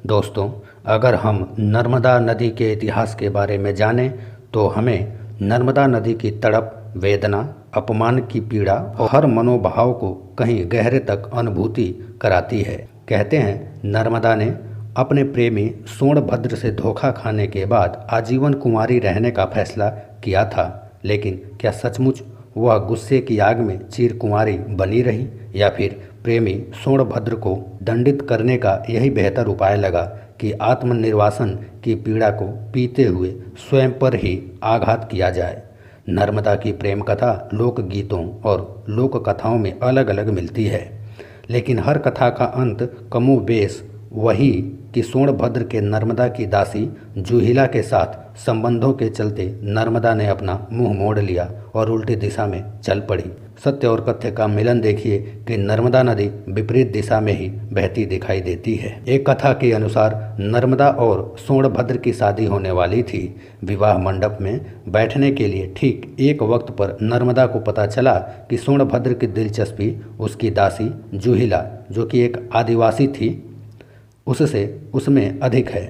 दोस्तों, अगर हम नर्मदा नदी के इतिहास के बारे में जानें तो हमें नर्मदा नदी की तड़प, वेदना, अपमान की पीड़ा और हर मनोभाव को कहीं गहरे तक अनुभूति कराती है। कहते हैं नर्मदा ने अपने प्रेमी सोनभद्र से धोखा खाने के बाद आजीवन कुंवारी रहने का फैसला किया था, लेकिन क्या सचमुच वह गुस्से की आग में चिर कुंवारी बनी रही या फिर प्रेमी सोनभद्र को दंडित करने का यही बेहतर उपाय लगा कि आत्मनिर्वासन की पीड़ा को पीते हुए स्वयं पर ही आघात किया जाए। नर्मदा की प्रेम कथा लोकगीतों और लोक कथाओं में अलग अलग मिलती है, लेकिन हर कथा का अंत कमोबेश वही कि सोनभद्र के नर्मदा की दासी जूहिला के साथ संबंधों के चलते नर्मदा ने अपना मुंह मोड़ लिया और उल्टी दिशा में चल पड़ी। सत्य और कथ्य का मिलन देखिए कि नर्मदा नदी विपरीत दिशा में ही बहती दिखाई देती है। एक कथा के अनुसार नर्मदा और सोनभद्र की शादी होने वाली थी। विवाह मंडप में बैठने के लिए ठीक एक वक्त पर नर्मदा को पता चला कि सोनभद्र की दिलचस्पी उसकी दासी जूहिला, जो कि एक आदिवासी थी, उससे उसमें अधिक है।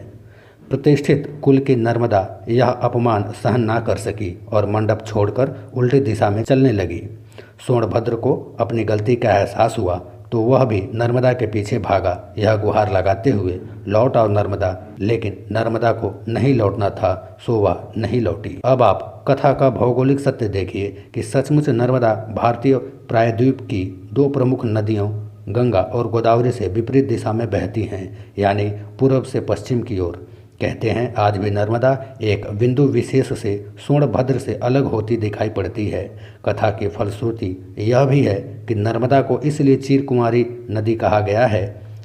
प्रतिष्ठित कुल की नर्मदा यह अपमान सहन ना कर सकी और मंडप छोड़कर उल्टी दिशा में चलने लगी। सोनभद्र को अपनी गलती का एहसास हुआ तो वह भी नर्मदा के पीछे भागा, यह गुहार लगाते हुए, लौट आओ नर्मदा। लेकिन नर्मदा को नहीं लौटना था, सो वह नहीं लौटी। अब आप कथा का भौगोलिक सत्य देखिए कि सचमुच नर्मदा भारतीय प्रायद्वीप की दो प्रमुख नदियों गंगा और गोदावरी से विपरीत दिशा में बहती हैं, यानी पूर्व से पश्चिम की ओर। कहते हैं आज भी नर्मदा एक बिंदु विशेष से सोनभद्र से अलग होती दिखाई पड़ती है। कथा की फलश्रुति यह भी है कि नर्मदा को इसलिए चिरकुमारी नदी कहा गया है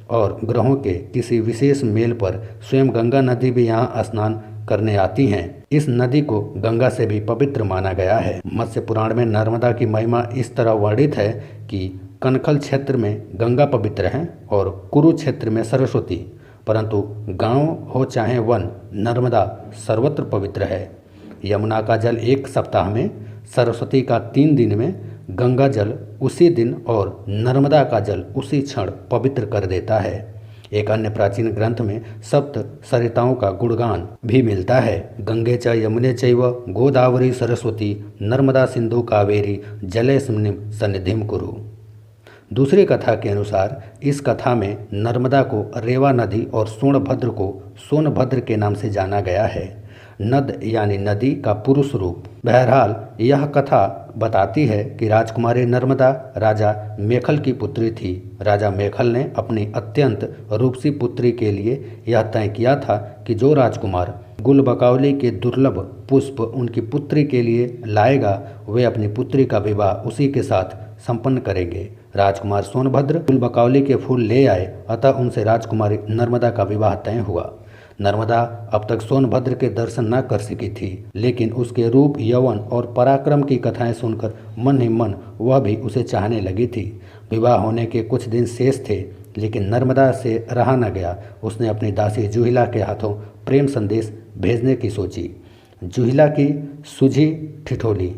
और ग्रहों के किसी विशेष मेल पर स्वयं गंगा नदी भी यहाँ स्नान करने आती हैं। इस नदी को गंगा से भी पवित्र माना गया है। मत्स्य पुराण में नर्मदा की महिमा इस तरह वर्णित है कि कनखल क्षेत्र में गंगा पवित्र है और कुरु क्षेत्र में सरस्वती, परंतु गांव हो चाहे वन, नर्मदा सर्वत्र पवित्र है। यमुना का जल एक सप्ताह में, सरस्वती का 3 दिन में, गंगा जल उसी दिन और नर्मदा का जल उसी क्षण पवित्र कर देता है। एक अन्य प्राचीन ग्रंथ में सप्त सरिताओं का गुणगान भी मिलता है। गंगे च यमुने चैव गोदावरी सरस्वती नर्मदा सिंधु कावेरी जलेस्मिन् सन्निधिं कुरु। दूसरी कथा के अनुसार इस कथा में नर्मदा को रेवा नदी और सोनभद्र को सोनभद्र के नाम से जाना गया है। नद यानी नदी का पुरुष रूप। बहरहाल यह कथा बताती है कि राजकुमारी नर्मदा राजा मेखल की पुत्री थी। राजा मेखल ने अपनी अत्यंत रूपसी पुत्री के लिए यह तय किया था कि जो राजकुमार गुलबकौली के दुर्लभ पुष्प उनकी पुत्री के लिए लाएगा, वे अपनी पुत्री का विवाह उसी के साथ संपन्न करेंगे। राजकुमार सोनभद्र गुलबकौली के फूल ले आए, अतः उनसे राजकुमारी नर्मदा का विवाह तय हुआ। नर्मदा अब तक सोनभद्र के दर्शन न कर सकी थी, लेकिन उसके रूप, यौवन और पराक्रम की कथाएं सुनकर मन ही मन वह भी उसे चाहने लगी थी। विवाह होने के कुछ दिन शेष थे, लेकिन नर्मदा से रहा न गया। उसने अपनी दासी जूहिला के हाथों प्रेम संदेश भेजने की सोची। जूहिला की सूझी ठिठोली।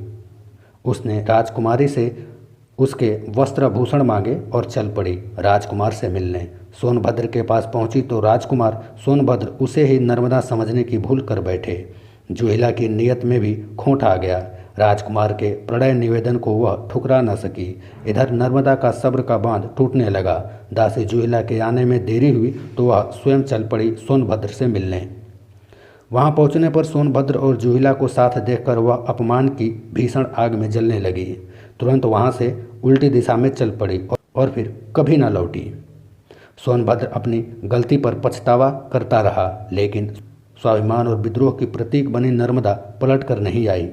उसने राजकुमारी से उसके वस्त्राभूषण मांगे और चल पड़ी राजकुमार से मिलने। सोनभद्र के पास पहुंची तो राजकुमार सोनभद्र उसे ही नर्मदा समझने की भूल कर बैठे। जूहिला की नियत में भी खोट आ गया। राजकुमार के प्रणय निवेदन को वह ठुकरा न सकी। इधर नर्मदा का सब्र का बांध टूटने लगा। दासी जूहिला के आने में देरी हुई तो वह स्वयं चल पड़ी सोनभद्र से मिलने। वहां पहुंचने पर सोनभद्र और जूहिला को साथ देखकर वह अपमान की भीषण आग में जलने लगी। तुरंत वहां से उल्टी दिशा में चल पड़ी और फिर कभी न लौटी। सोनभद्र अपनी गलती पर पछतावा करता रहा, लेकिन स्वाभिमान और विद्रोह की प्रतीक बनी नर्मदा पलट कर नहीं आई।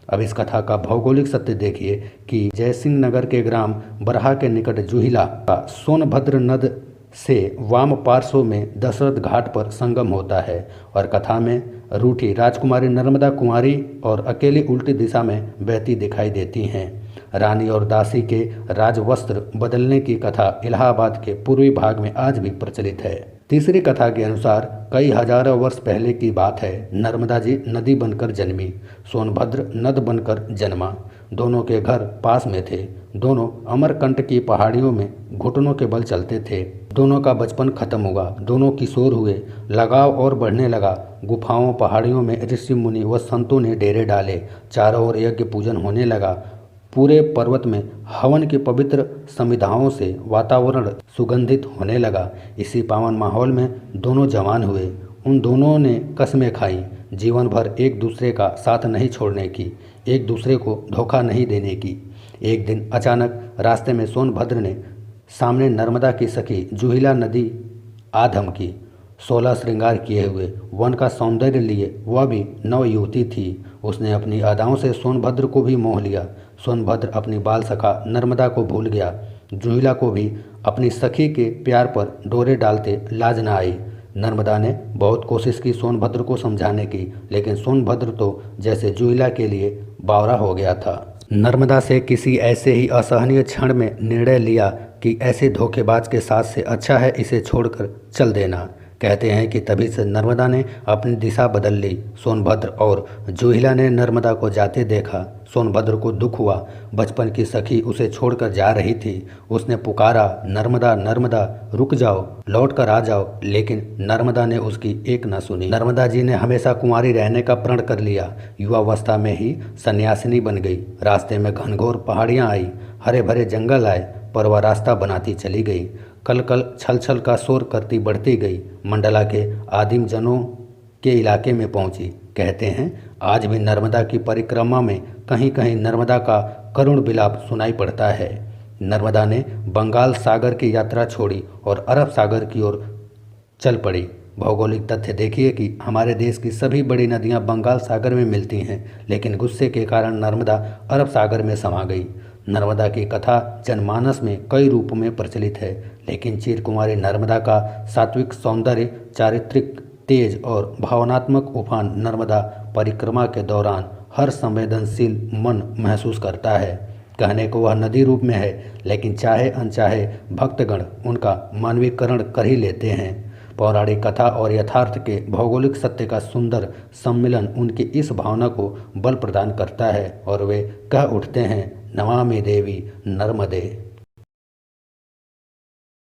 अब इस कथा का भौगोलिक सत्य देखिए कि जयसिंह नगर के ग्राम बरहा के निकट जूहिला का सोनभद्र नद से वाम पार्श्व में दशरथ घाट पर संगम होता है और कथा में रूठी राजकुमारी नर्मदा कुंवारी और अकेली उल्टी दिशा में बहती दिखाई देती हैं। रानी और दासी के राजवस्त्र बदलने की कथा इलाहाबाद के पूर्वी भाग में आज भी प्रचलित है। तीसरी कथा के अनुसार कई हजारों वर्ष पहले की बात है। नर्मदा जी नदी बनकर जन्मी, सोनभद्र नद बनकर जन्मा। दोनों के घर पास में थे। दोनों अमरकंटक की पहाड़ियों में घुटनों के बल चलते थे। दोनों का बचपन खत्म हुआ, दोनों किशोर हुए। लगाव और बढ़ने लगा। गुफाओं पहाड़ियों में ऋषि मुनि व संतों ने डेरे डाले। चारों ओर यज्ञ पूजन होने लगा। पूरे पर्वत में हवन की पवित्र समिधाओं से वातावरण सुगंधित होने लगा। इसी पावन माहौल में दोनों जवान हुए। उन दोनों ने कस्में खाई, जीवन भर एक दूसरे का साथ नहीं छोड़ने की, एक दूसरे को धोखा नहीं देने की। एक दिन अचानक रास्ते में सोनभद्र ने सामने नर्मदा की सखी जूहिला नदी आ धमकी। 16 श्रृंगार किए हुए, वन का सौंदर्य लिए वह भी नव युवती थी। उसने अपनी अदाओं से सोनभद्र को भी मोह लिया। सोनभद्र अपनी बाल सखा नर्मदा को भूल गया। जूहिला को भी अपनी सखी के प्यार पर डोरे डालते लाज न आई। नर्मदा ने बहुत कोशिश की सोनभद्र को समझाने की, लेकिन सोनभद्र तो जैसे जूहिला के लिए बावरा हो गया था। नर्मदा से किसी ऐसे ही असहनीय क्षण में निर्णय लिया कि ऐसे धोखेबाज के साथ से अच्छा है इसे छोड़कर चल देना। कहते हैं कि तभी से नर्मदा ने अपनी दिशा बदल ली। सोनभद्र और जूहिला ने नर्मदा को जाते देखा। सोनभद्र को दुख हुआ। बचपन की सखी उसे छोड़कर जा रही थी। उसने पुकारा, नर्मदा नर्मदा रुक जाओ, लौट कर आ जाओ। लेकिन नर्मदा ने उसकी एक न सुनी। नर्मदा जी ने हमेशा कुंवारी रहने का प्रण कर लिया। युवावस्था में ही सन्यासिनी बन गई। रास्ते में घनघोर पहाड़ियाँ आई, हरे भरे जंगल आए, पर वह रास्ता बनाती चली गई। कल कल छल छल का शोर करती बढ़ती गई। मंडला के आदिम जनों के इलाके में पहुंची। कहते हैं आज भी नर्मदा की परिक्रमा में कहीं कहीं नर्मदा का करुण विलाप सुनाई पड़ता है। नर्मदा ने बंगाल सागर की यात्रा छोड़ी और अरब सागर की ओर चल पड़ी। भौगोलिक तथ्य देखिए कि हमारे देश की सभी बड़ी नदियां बंगाल सागर में मिलती हैं, लेकिन गुस्से के कारण नर्मदा अरब सागर में समा गई। नर्मदा की कथा जनमानस में कई रूपों में प्रचलित है, लेकिन चिरकुमारी नर्मदा का सात्विक सौंदर्य, चारित्रिक तेज और भावनात्मक उफान नर्मदा परिक्रमा के दौरान हर संवेदनशील मन महसूस करता है। कहने को वह नदी रूप में है, लेकिन चाहे अनचाहे भक्तगण उनका मानवीकरण कर ही लेते हैं। पौराणिक कथा और यथार्थ के भौगोलिक सत्य का सुंदर सम्मिलन उनकी इस भावना को बल प्रदान करता है और वे कह उठते हैं, नमामि देवी नर्मदे।